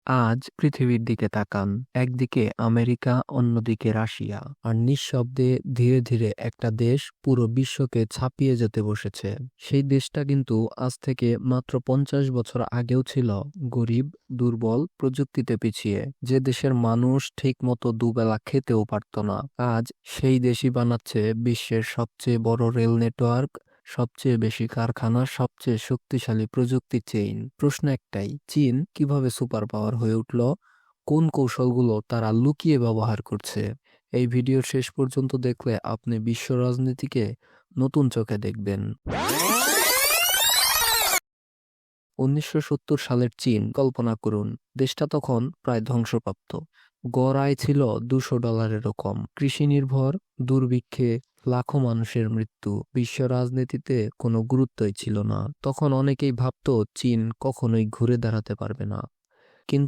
আজ পৃথিবীর দিকে তাকান, একদিকে আমেরিকা, অন্যদিকে রাশিয়া, আর নিঃশব্দে ধীরে ধীরে একটা দেশ পুরো বিশ্বকে ছাপিয়ে যেতে বসেছে। সেই দেশটা কিন্তু আজ থেকে মাত্র 50 বছর আগেও ছিল গরিব, দুর্বল, প্রযুক্তিতে পিছিয়ে, যে দেশের মানুষ ঠিক মতো দুবেলা খেতেও পারত না। আজ সেই দেশই বানাচ্ছে বিশ্বের সবচেয়ে বড় রেল নেটওয়ার্ক, সবচেয়ে বেশি কারখানা, সবচেয়ে শক্তিশালী প্রযুক্তি চেইন। প্রশ্ন একটাই, চীন কিভাবে সুপার পাওয়ার হয়ে উঠল? কোন কৌশলগুলো তারা লুকিয়ে ব্যবহার করছে? এই ভিডিওর শেষ পর্যন্ত দেখলে আপনি বিশ্ব রাজনীতিকে নতুন চোখে দেখবেন। 1970 সালের চীন কল্পনা করুন। দেশটা তখন প্রায় ধ্বংসপ্রাপ্ত। গড় আয় ছিল $200-এরও কম। কৃষি নির্ভর, দুর্ভিক্ষে লাখো মানুষের মৃত্যু। বিশ্ব রাজনীতিতে কোনো গুরুত্বই ছিল না। তখন অনেকেই ভাবত চীন কখনোই ঘুরে দাঁড়াতে পারবে না। কিন্তু